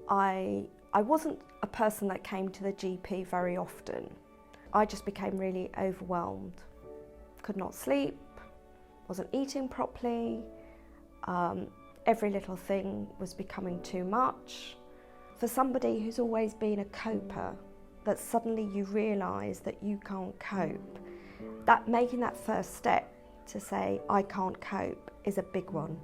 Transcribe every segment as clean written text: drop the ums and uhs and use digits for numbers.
I wasn't a person that came to the GP very often. I just became really overwhelmed. Could not sleep, wasn't eating properly, every little thing was becoming too much. For somebody who's always been a coper, that suddenly you realise that you can't cope, that making that first step to say, I can't cope, is a big one.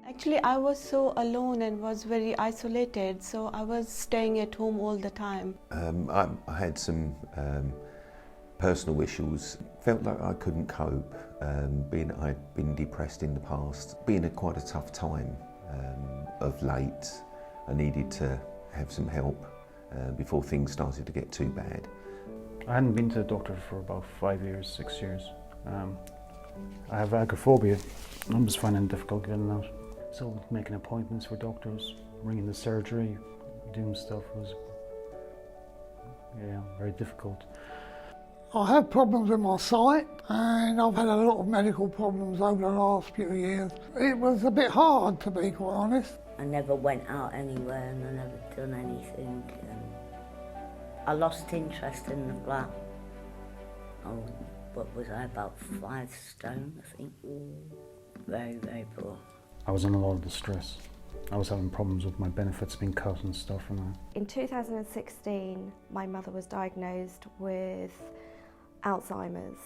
Actually, I was so alone and was very isolated, so I was staying at home all the time. I had some personal issues, felt like I couldn't cope, I'd been depressed in the past, being quite a tough time of late. I needed to have some help before things started to get too bad. I hadn't been to the doctor for about 5 years, 6 years. I have agoraphobia. I'm just finding it difficult getting out. So making appointments for doctors, ringing the surgery, doing stuff was very difficult. I had problems with my sight and I've had a lot of medical problems over the last few years. It was a bit hard, to be quite honest. I never went out anywhere and I never done anything. I lost interest in the flat. Oh, what was I, about 5 stone, I think. Very, very poor. I was in a lot of distress. I was having problems with my benefits being cut and stuff. In 2016, my mother was diagnosed with Alzheimer's.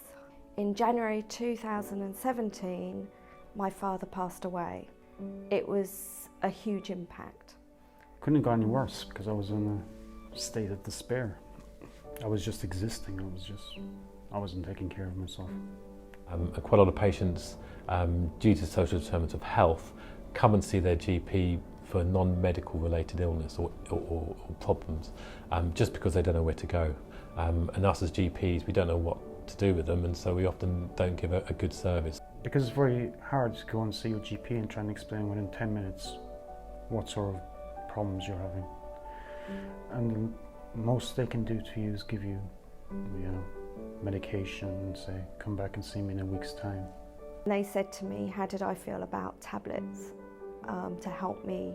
In January 2017, my father passed away. It was a huge impact. Couldn't have gone any worse because I was in a state of despair. I was just existing. I wasn't taking care of myself. Quite a lot of patients, due to social determinants of health, come and see their GP for non-medical related illness or problems, just because they don't know where to go. And us as GPs, we don't know what to do with them, and so we often don't give a good service. Because it's very hard to go and see your GP and try and explain within 10 minutes what sort of problems you're having. And the most they can do to you is give you, medication and say, come back and see me in a week's time. They said to me, how did I feel about tablets to help me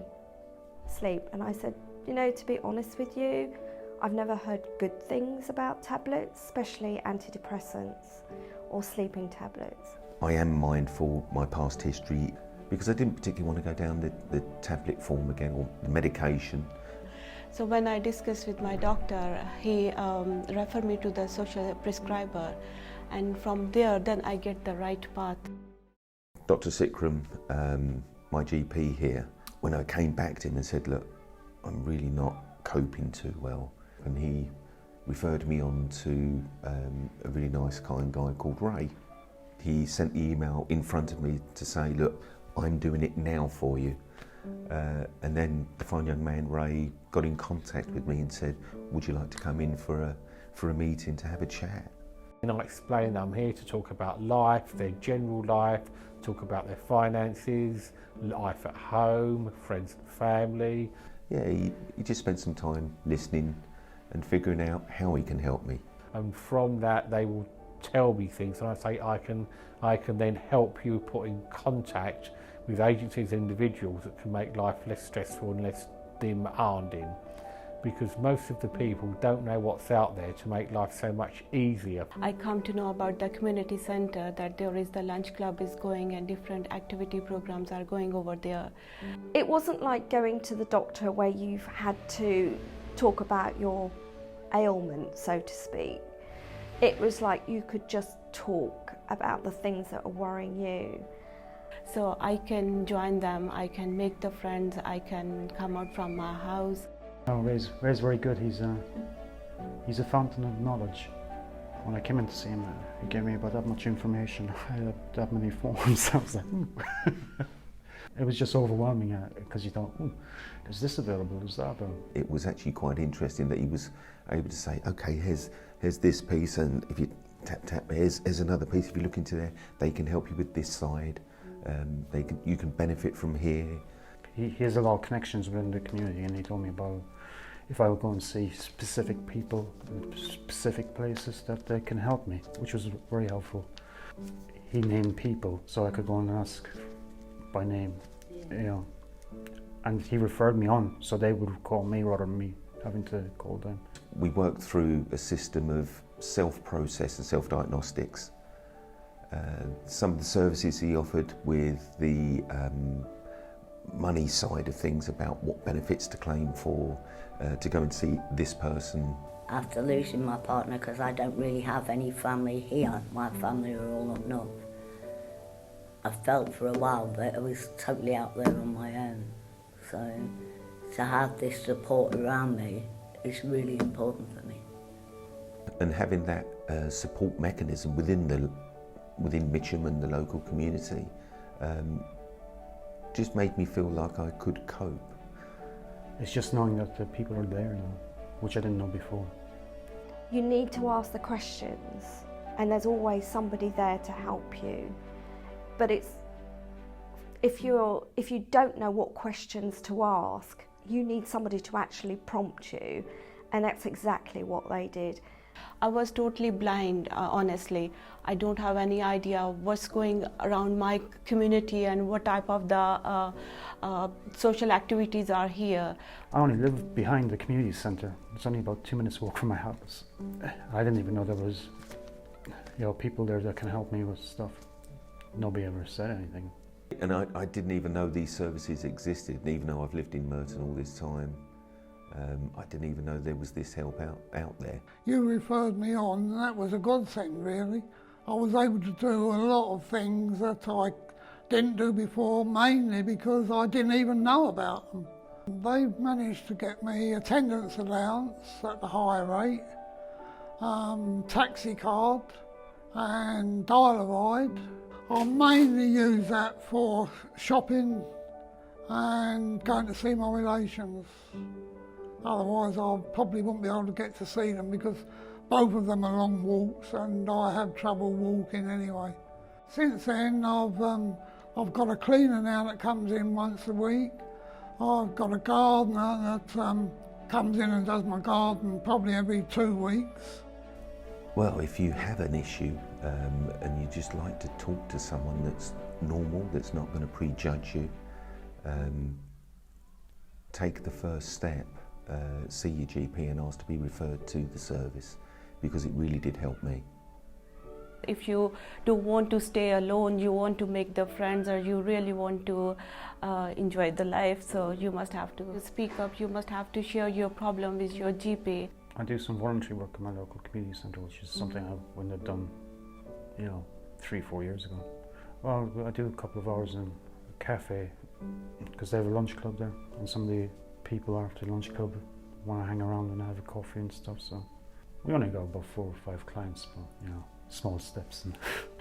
sleep? And I said, to be honest with you, I've never heard good things about tablets, especially antidepressants or sleeping tablets. I am mindful of my past history because I didn't particularly want to go down the tablet form again, or the medication. So when I discussed with my doctor, he referred me to the social prescriber, and from there then I get the right path. Dr. Sikram, my GP here, when I came back to him and said, look, I'm really not coping too well, and he referred me on to a really nice kind guy called Ray. He sent the email in front of me to say, look, I'm doing it now for you. And then the fine young man, Ray, got in contact with me and said, would you like to come in for a meeting to have a chat? And I explained that I'm here to talk about life, their general life, talk about their finances, life at home, friends and family. Yeah, he just spent some time listening and figuring out how he can help me. And from that they will tell me things, and I say I can then help you put in contact with agencies and individuals that can make life less stressful and less demanding, because most of the people don't know what's out there to make life so much easier. I come to know about the community center, that there is the lunch club is going and different activity programs are going over there. It wasn't like going to the doctor where you've had to talk about your ailment, so to speak. It was like you could just talk about the things that are worrying you. So I can join them, I can make the friends, I can come out from my house. Oh, Ray's very good. He's a fountain of knowledge. When I came in to see him, he gave me about that much information. I had that many forms. I was like, It was just overwhelming because you thought, there's this available, there's that available. It was actually quite interesting that he was able to say, okay, here's this piece, and if you tap, here's another piece. If you look into there, they can help you with this side. You can benefit from here. He has a lot of connections within the community, and he told me about if I would go and see specific people in specific places that they can help me, which was very helpful. he named people so I could go and ask by name, you know. And he referred me on, so they would call me rather than me having to call them. We worked through a system of self-process and self-diagnostics. Some of the services he offered with the money side of things about what benefits to claim for, to go and see this person. After losing my partner, because I don't really have any family here, my family are all up north, I felt for a while that I was totally out there on my own. So to have this support around me is really important for me. And having that support mechanism within Mitcham and the local community just made me feel like I could cope. It's just knowing that the people are there now, which I didn't know before. You need to ask the questions, and there's always somebody there to help you. But if you don't know what questions to ask, you need somebody to actually prompt you, and that's exactly what they did. I was totally blind, honestly. I don't have any idea what's going around my community and what type of the social activities are here. I only live behind the community centre. It's only about 2 minutes walk from my house. I didn't even know there was, you know, people there that can help me with stuff. Nobody ever said anything. And I didn't even know these services existed, and even though I've lived in Merton all this time, I didn't even know there was this help out there. You referred me on, and that was a good thing, really. I was able to do a lot of things that I didn't do before, mainly because I didn't even know about them. They've managed to get me attendance allowance at the higher rate, taxi card and dial-a-ride. I mainly use that for shopping and going to see my relations. Otherwise I probably wouldn't be able to get to see them because both of them are long walks and I have trouble walking anyway. Since then I've got a cleaner now that comes in once a week. I've got a gardener that comes in and does my garden probably every 2 weeks. Well, if you have an issue and you just like to talk to someone that's normal, that's not going to prejudge you, take the first step. See your GP and ask to be referred to the service, because it really did help me. If you don't want to stay alone, you want to make the friends, or you really want to enjoy the life, so you must have to speak up, you must have to share your problem with your GP. I do some voluntary work in my local community centre, which is something I wouldn't have done, you know, 3-4 years ago. Well, I do a couple of hours in a cafe, because they have a lunch club there, and some of the people after the lunch club want to hang around and have a coffee and stuff, so we only got about 4 or 5 clients, but, you know, small steps.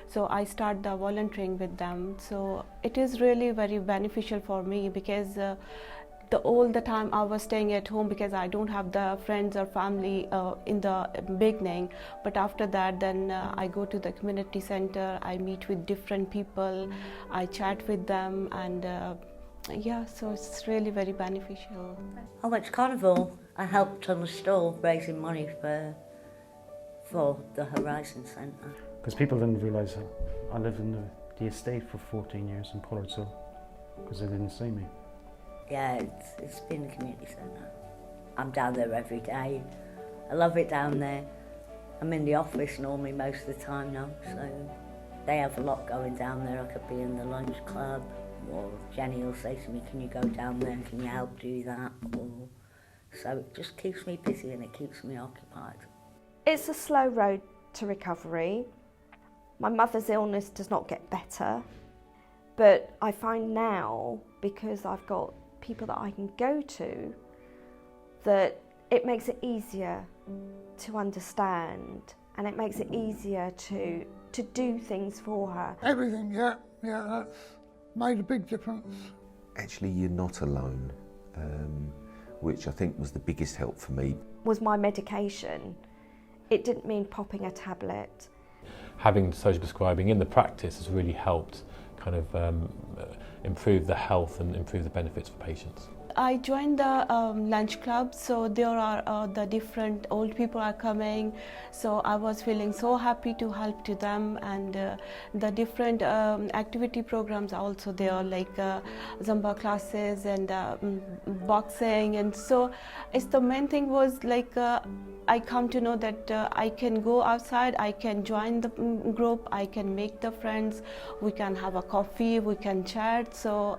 So I start the volunteering with them, so it is really very beneficial for me, because all the time I was staying at home because I don't have the friends or family in the beginning, but after that then I go to the community center, I meet with different people, I chat with them, and yeah, so it's really very beneficial. I went to Carnival. I helped on the stall raising money for the Horizon Centre. Because people didn't realise I lived in the estate for 14 years in Pollard's Hill, because they didn't see me. Yeah, it's been the community centre. I'm down there every day. I love it down there. I'm in the office normally most of the time now, so they have a lot going down there. I could be in the lunch club, or Jenny will say to me, can you go down there, can you help do that? So it just keeps me busy and it keeps me occupied. It's a slow road to recovery. My mother's illness does not get better, but I find now, because I've got people that I can go to, that it makes it easier to understand, and it makes it easier to do things for her. Everything, yeah, that's made a big difference. Actually, you're not alone, which I think was the biggest help for me. Was my medication. It didn't mean popping a tablet. Having social prescribing in the practice has really helped kind of improve the health and improve the benefits for patients. I joined the lunch club, so there are the different old people are coming, so I was feeling so happy to help to them, and the different activity programs are also there, like Zumba classes and boxing, and so it's the main thing was like I come to know that I can go outside, I can join the group, I can make the friends, we can have a coffee, we can chat. So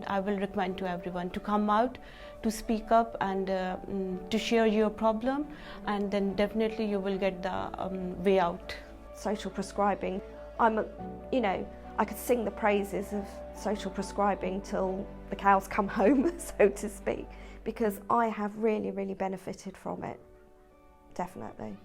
I will recommend to everyone to come out, to speak up, and to share your problem, and then definitely you will get the way out. Social prescribing, I could sing the praises of social prescribing till the cows come home, so to speak, because I have really, really benefited from it, definitely.